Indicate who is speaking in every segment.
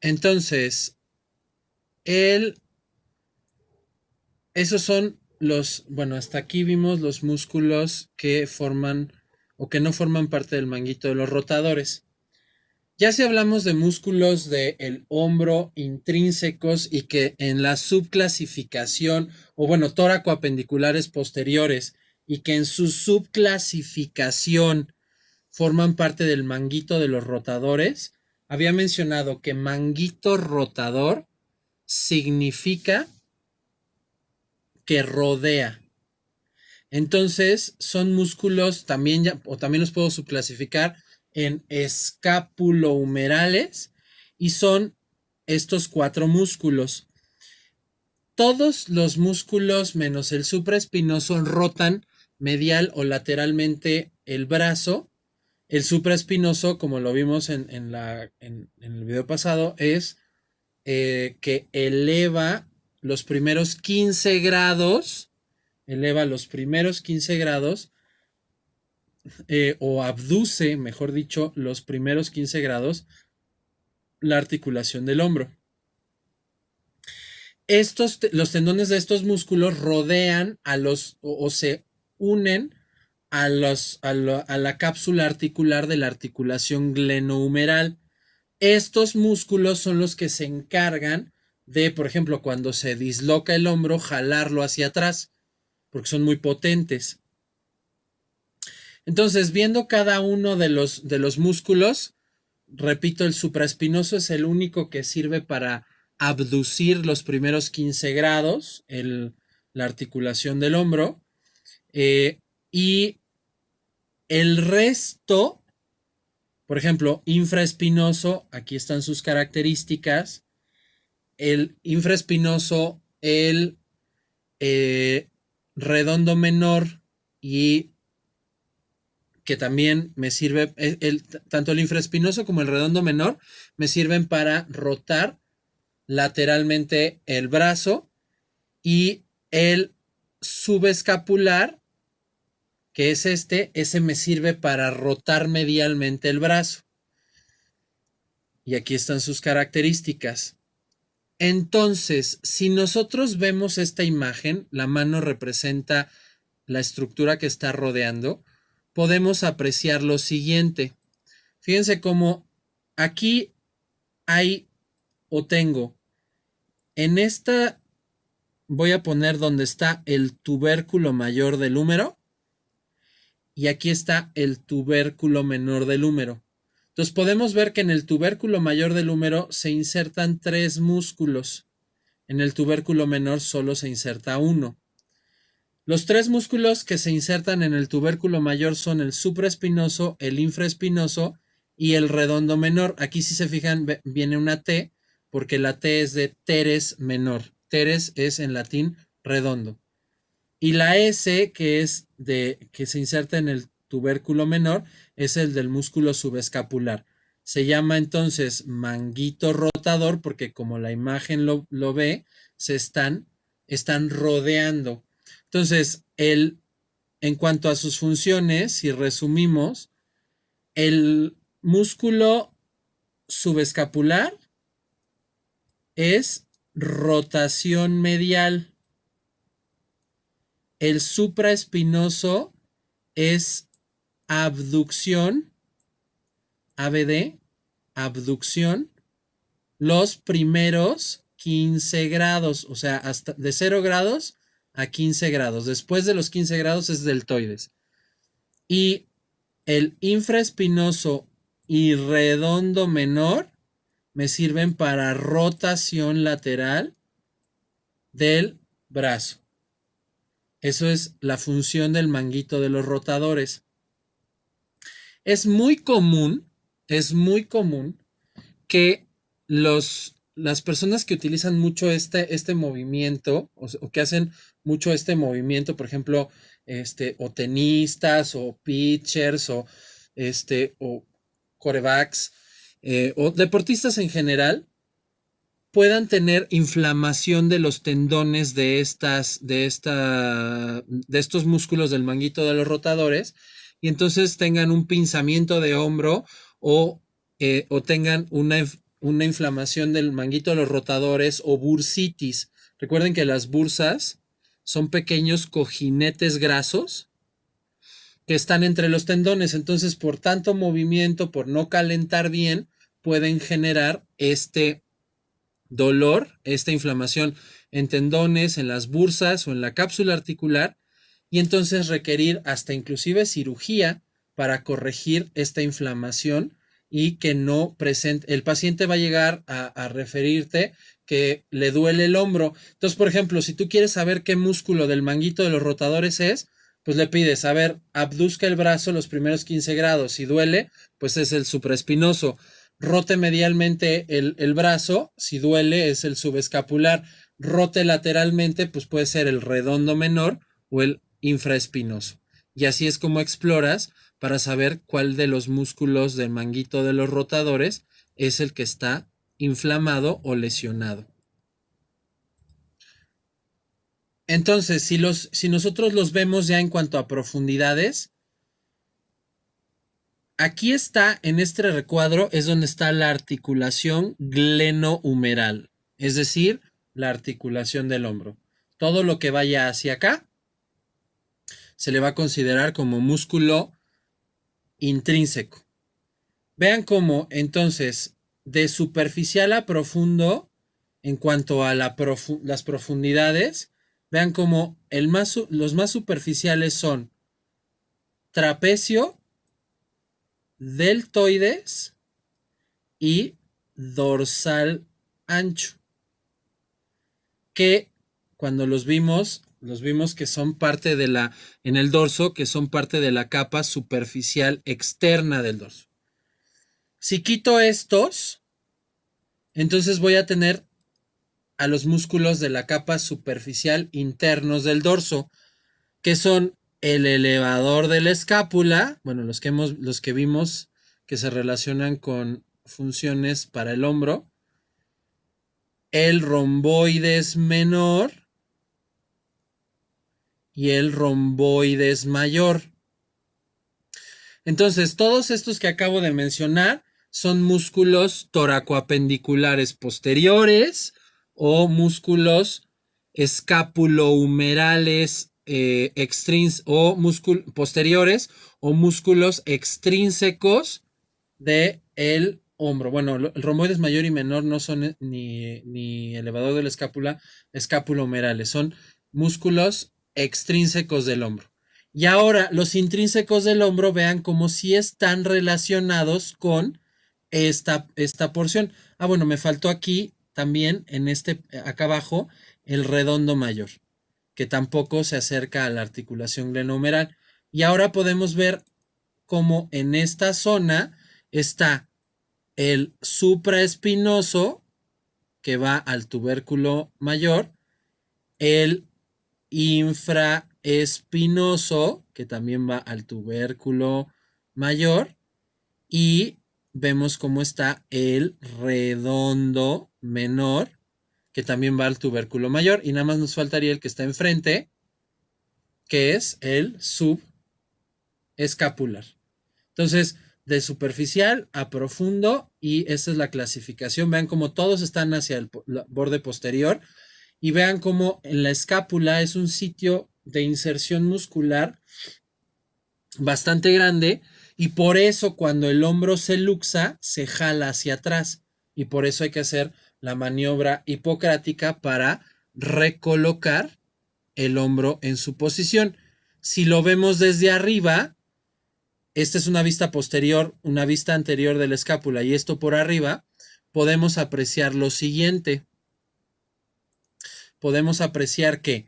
Speaker 1: Entonces, el, esos son bueno, hasta aquí vimos los músculos que forman o que no forman parte del manguito de los rotadores. Ya si hablamos de músculos del hombro intrínsecos y que en la subclasificación, o bueno, tóraco-apendiculares posteriores, y que en su subclasificación forman parte del manguito de los rotadores, había mencionado que manguito rotador significa que rodea. Entonces, son músculos también, o también los puedo subclasificar en escapulohumerales y son estos cuatro músculos. Todos los músculos menos el supraespinoso rotan medial o lateralmente el brazo. El supraespinoso, como lo vimos en el video pasado, es que los primeros 15 grados, eleva los primeros 15 grados o abduce, mejor dicho, los primeros 15 grados la articulación del hombro. Los tendones de estos músculos rodean o se unen a la cápsula articular de la articulación glenohumeral. Estos músculos son los que se encargan de, por ejemplo, cuando se disloca el hombro, jalarlo hacia atrás, porque son muy potentes. Entonces, viendo cada uno de los músculos, repito, el supraespinoso es el único que sirve para abducir los primeros 15 grados, la articulación del hombro, y el resto, por ejemplo, infraespinoso, aquí están sus características. El infraespinoso, el redondo menor y que también me sirve, tanto el infraespinoso como el redondo menor me sirven para rotar lateralmente el brazo, y el subescapular, que es ese me sirve para rotar medialmente el brazo. Y aquí están sus características. Entonces, si nosotros vemos esta imagen, la mano representa la estructura que está rodeando, podemos apreciar lo siguiente. Fíjense cómo aquí hay o tengo, en esta voy a poner donde está el tubérculo mayor del húmero y aquí está el tubérculo menor del húmero. Entonces podemos ver que en el tubérculo mayor del húmero se insertan 3 músculos. En el tubérculo menor solo se inserta uno. Los 3 músculos que se insertan en el tubérculo mayor son el supraespinoso, el infraespinoso y el redondo menor. Aquí si se fijan viene una T porque la T es de teres menor. Teres es en latín redondo. Y la S que se inserta en el tubérculo menor es el del músculo subescapular. Se llama entonces manguito rotador porque como la imagen lo ve, están rodeando. Entonces, en cuanto a sus funciones, si resumimos, el músculo subescapular es rotación medial. El supraespinoso es abducción, ABD, abducción, los primeros 15 grados, o sea, hasta de 0 grados a 15 grados. Después de los 15 grados es deltoides. Y el infraespinoso y redondo menor me sirven para rotación lateral del brazo. Eso es la función del manguito de los rotadores. Es muy común que las personas que utilizan mucho este movimiento o que hacen mucho este movimiento, por ejemplo, o tenistas o pitchers o corebacks o deportistas en general, puedan tener inflamación de los tendones de estos músculos del manguito de los rotadores y entonces tengan un pinzamiento de hombro o tengan una inflamación del manguito de los rotadores o bursitis. Recuerden que las bursas son pequeños cojinetes grasos que están entre los tendones. Entonces, por tanto movimiento, por no calentar bien, pueden generar este dolor, esta inflamación en tendones, en las bursas o en la cápsula articular, y entonces requerir hasta inclusive cirugía para corregir esta inflamación y que no presente. El paciente va a llegar a referirte que le duele el hombro. Entonces, por ejemplo, si tú quieres saber qué músculo del manguito de los rotadores es, pues le pides, a ver, abduzca el brazo los primeros 15 grados. Si duele, pues es el supraespinoso. Rote medialmente el brazo, si duele, es el subescapular. Rote lateralmente, pues puede ser el redondo menor o el infraespinoso. Y así es como exploras para saber cuál de los músculos del manguito de los rotadores es el que está inflamado o lesionado. Entonces, si nosotros los vemos ya en cuanto a profundidades, aquí está, en este recuadro, es donde está la articulación glenohumeral, es decir, la articulación del hombro. Todo lo que vaya hacia acá se le va a considerar como músculo intrínseco. Vean cómo, entonces, de superficial a profundo, en cuanto a las profundidades, vean cómo los más superficiales son trapecio, deltoides y dorsal ancho, que cuando los vimos que son parte de en el dorso, que son parte de la capa superficial externa del dorso. Si quito estos, entonces voy a tener a los músculos de la capa superficial internos del dorso, que son el elevador de la escápula, bueno, los que vimos que se relacionan con funciones para el hombro, el romboides menor y el romboides mayor. Entonces, todos estos que acabo de mencionar son músculos toracoapendiculares posteriores o músculos escapulohumerales o posteriores o músculos extrínsecos del hombro. Bueno, el romboides mayor y menor no son ni elevador de la escápula, escapulohumerales, son músculos extrínsecos del hombro. Y ahora los intrínsecos del hombro, vean como si están relacionados con esta porción. Ah, bueno, me faltó aquí también acá abajo, el redondo mayor, que tampoco se acerca a la articulación glenohumeral. Y ahora podemos ver cómo en esta zona está el supraespinoso, que va al tubérculo mayor, el infraespinoso, que también va al tubérculo mayor, y vemos cómo está el redondo menor, que también va al tubérculo mayor, y nada más nos faltaría el que está enfrente, que es el subescapular. Entonces, de superficial a profundo, y esa es la clasificación. Vean cómo todos están hacia el borde posterior, y vean cómo en la escápula es un sitio de inserción muscular bastante grande, y por eso cuando el hombro se luxa, se jala hacia atrás, y por eso hay que hacer la maniobra hipocrática para recolocar el hombro en su posición. Si lo vemos desde arriba, esta es una vista posterior, una vista anterior de la escápula, y esto por arriba, podemos apreciar lo siguiente. Podemos apreciar que,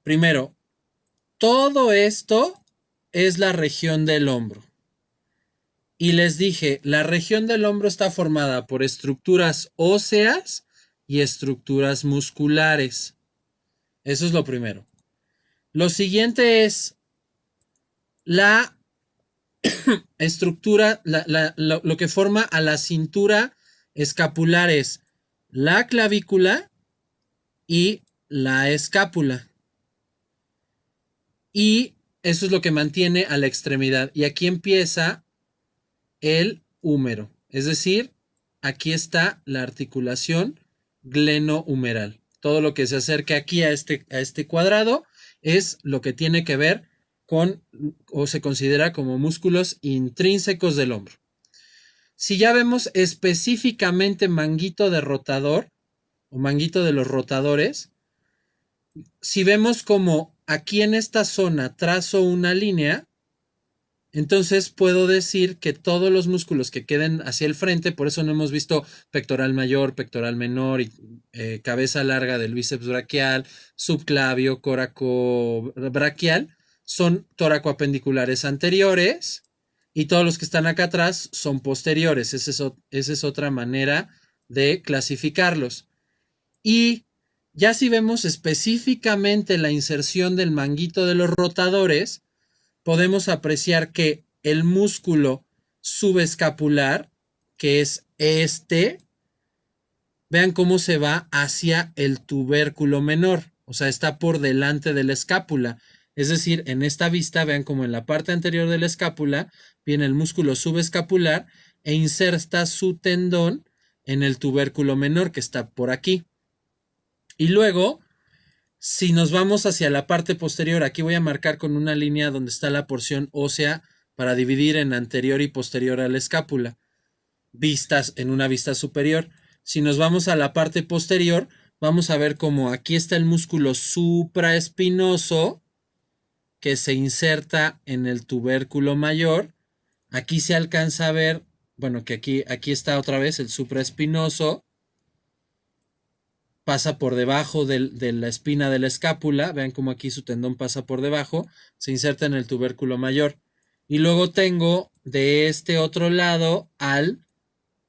Speaker 1: primero, todo esto es la región del hombro. Y les dije, la región del hombro está formada por estructuras óseas y estructuras musculares. Eso es lo primero. Lo siguiente es la estructura, lo que forma a la cintura escapular es la clavícula y la escápula. Y eso es lo que mantiene a la extremidad. Y aquí empieza el húmero. Es decir, aquí está la articulación glenohumeral. Todo lo que se acerque aquí a este cuadrado es lo que tiene que ver con o se considera como músculos intrínsecos del hombro. Si ya vemos específicamente manguito de rotador o manguito de los rotadores, si vemos como aquí en esta zona trazo una línea, entonces puedo decir que todos los músculos que queden hacia el frente, por eso no hemos visto pectoral mayor, pectoral menor y cabeza larga del bíceps braquial, subclavio, coraco braquial, son toracoapendiculares anteriores y todos los que están acá atrás son posteriores. Esa es otra manera de clasificarlos. Y ya si vemos específicamente la inserción del manguito de los rotadores, podemos apreciar que el músculo subescapular, que es este, vean cómo se va hacia el tubérculo menor, o sea, está por delante de la escápula. Es decir, en esta vista, vean como en la parte anterior de la escápula viene el músculo subescapular e inserta su tendón en el tubérculo menor que está por aquí. Y luego, si nos vamos hacia la parte posterior, aquí voy a marcar con una línea donde está la porción ósea para dividir en anterior y posterior a la escápula, vistas en una vista superior. Si nos vamos a la parte posterior, vamos a ver cómo aquí está el músculo supraespinoso que se inserta en el tubérculo mayor. Aquí se alcanza a ver, bueno, que aquí está otra vez el supraespinoso. Pasa por debajo de la espina de la escápula, vean cómo aquí su tendón pasa por debajo, se inserta en el tubérculo mayor. Y luego tengo de este otro lado al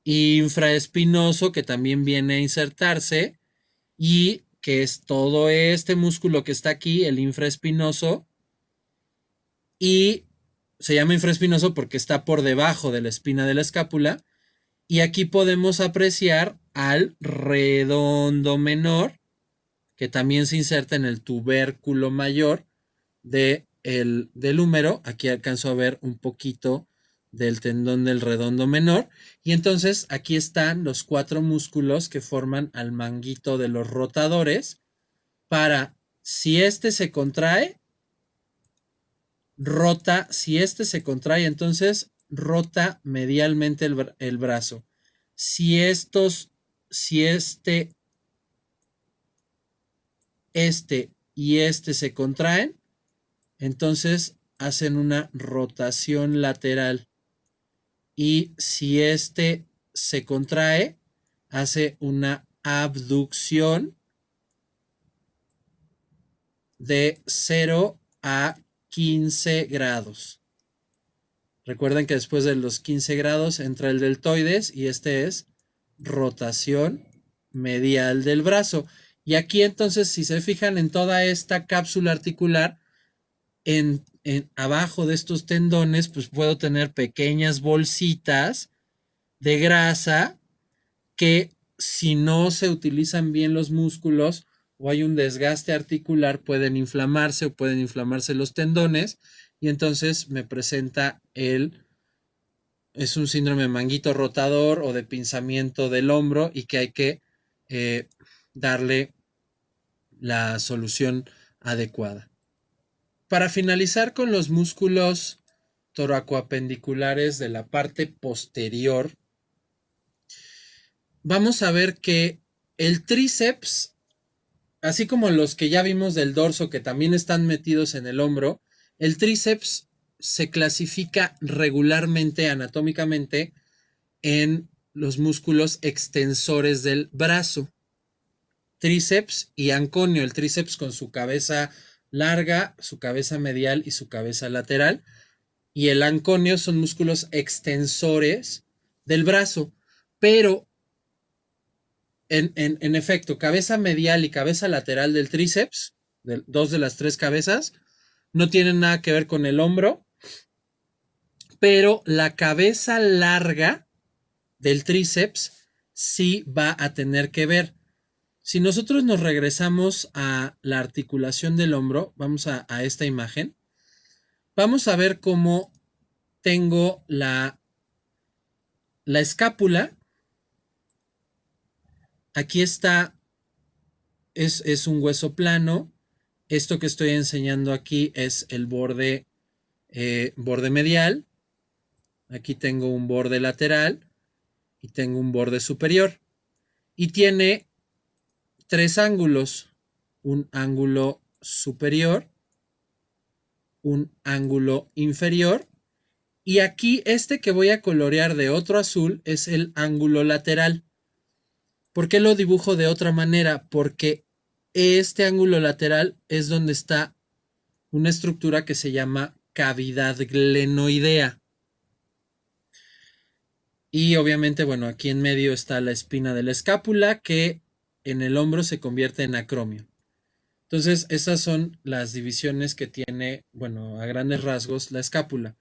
Speaker 1: infraespinoso que también viene a insertarse y que es todo este músculo que está aquí, el infraespinoso, y se llama infraespinoso porque está por debajo de la espina de la escápula. Y aquí podemos apreciar al redondo menor, que también se inserta en el tubérculo mayor del húmero. Aquí alcanzo a ver un poquito del tendón del redondo menor. Y entonces aquí están los 4 músculos que forman al manguito de los rotadores. Para, si este se contrae, rota, si este se contrae, entonces rota medialmente el brazo. Si este y este se contraen, entonces hacen una rotación lateral. Y si este se contrae, hace una abducción de 0 a 15 grados. Recuerden que después de los 15 grados entra el deltoides y este es rotación medial del brazo. Y aquí entonces, si se fijan en toda esta cápsula articular, en abajo de estos tendones, pues puedo tener pequeñas bolsitas de grasa que si no se utilizan bien los músculos o hay un desgaste articular, pueden inflamarse o pueden inflamarse los tendones y entonces me presenta es un síndrome de manguito rotador o de pinzamiento del hombro y que hay que darle la solución adecuada. Para finalizar con los músculos toracoapendiculares de la parte posterior, vamos a ver que el tríceps, así como los que ya vimos del dorso que también están metidos en el hombro, el tríceps se clasifica regularmente anatómicamente en los músculos extensores del brazo. Tríceps y anconio, el tríceps con su cabeza larga, su cabeza medial y su cabeza lateral, y el anconio son músculos extensores del brazo, pero en efecto, cabeza medial y cabeza lateral del tríceps, dos de las 3 cabezas, no tienen nada que ver con el hombro, pero la cabeza larga del tríceps sí va a tener que ver. Si nosotros nos regresamos a la articulación del hombro, vamos a esta imagen, vamos a ver cómo tengo la escápula Aquí está, es un hueso plano. Esto que estoy enseñando aquí es el borde medial. Aquí tengo un borde lateral y tengo un borde superior. Y tiene tres ángulos. Un ángulo superior, un ángulo inferior. Y aquí este que voy a colorear de otro azul es el ángulo lateral. ¿Por qué lo dibujo de otra manera? Porque este ángulo lateral es donde está una estructura que se llama cavidad glenoidea. Y obviamente, bueno, aquí en medio está la espina de la escápula que en el hombro se convierte en acromio. Entonces, esas son las divisiones que tiene, bueno, a grandes rasgos la escápula.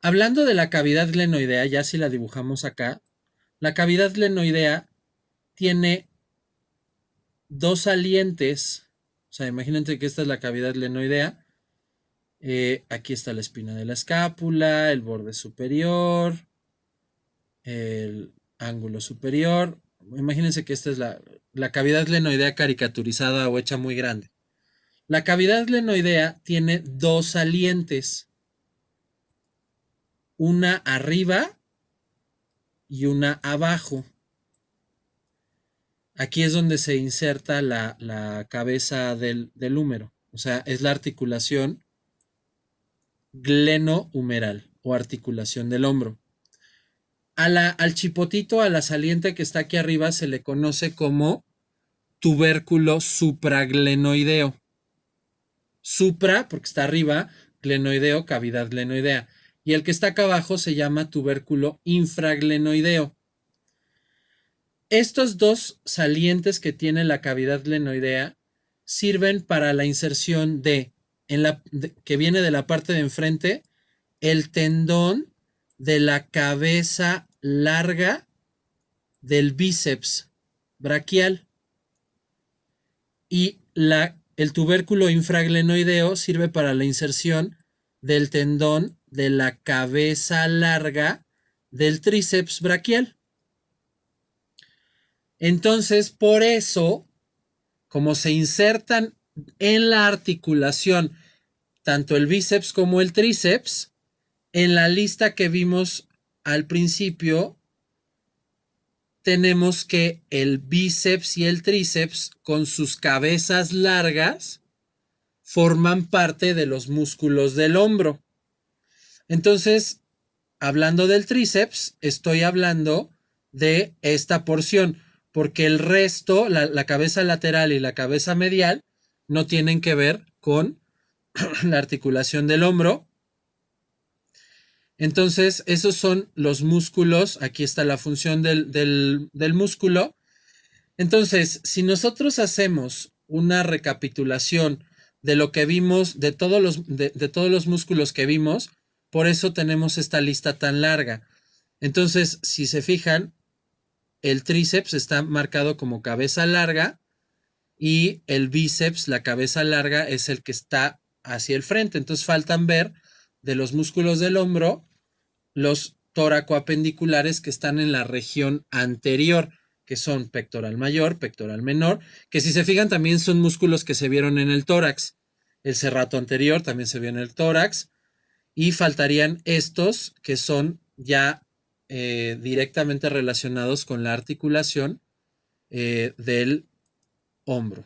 Speaker 1: Hablando de la cavidad glenoidea, ya si la dibujamos acá, la cavidad glenoidea tiene dos salientes. O sea, imagínate que esta es la cavidad glenoidea. Aquí está la espina de la escápula, el borde superior, el ángulo superior. Imagínense que esta es la cavidad glenoidea caricaturizada o hecha muy grande. La cavidad glenoidea tiene dos salientes, una arriba y una abajo. Aquí es donde se inserta la cabeza del húmero, o sea, es la articulación glenohumeral o articulación del hombro. Al chipotito, a la saliente que está aquí arriba, se le conoce como tubérculo supraglenoideo. Supra, porque está arriba, glenoideo, cavidad glenoidea. Y el que está acá abajo se llama tubérculo infraglenoideo. Estos dos salientes que tiene la cavidad glenoidea sirven para la inserción que viene de la parte de enfrente, el tendón de la cabeza larga del bíceps braquial. Y el tubérculo infraglenoideo sirve para la inserción del tendón de la cabeza larga del tríceps braquial. Entonces, por eso, como se insertan en la articulación tanto el bíceps como el tríceps, en la lista que vimos al principio, tenemos que el bíceps y el tríceps, con sus cabezas largas, forman parte de los músculos del hombro. Entonces, hablando del tríceps, estoy hablando de esta porción, porque el resto, la cabeza lateral y la cabeza medial, no tienen que ver con la articulación del hombro. Entonces, esos son los músculos. Aquí está la función del músculo. Entonces, si nosotros hacemos una recapitulación de lo que vimos, de todos los músculos que vimos, por eso tenemos esta lista tan larga. Entonces, si se fijan, el tríceps está marcado como cabeza larga y el bíceps, la cabeza larga, es el que está hacia el frente. Entonces, faltan ver de los músculos del hombro los toracoapendiculares que están en la región anterior, que son pectoral mayor, pectoral menor, que si se fijan también son músculos que se vieron en el tórax. El serrato anterior también se vio en el tórax. Y faltarían estos que son ya directamente relacionados con la articulación del hombro.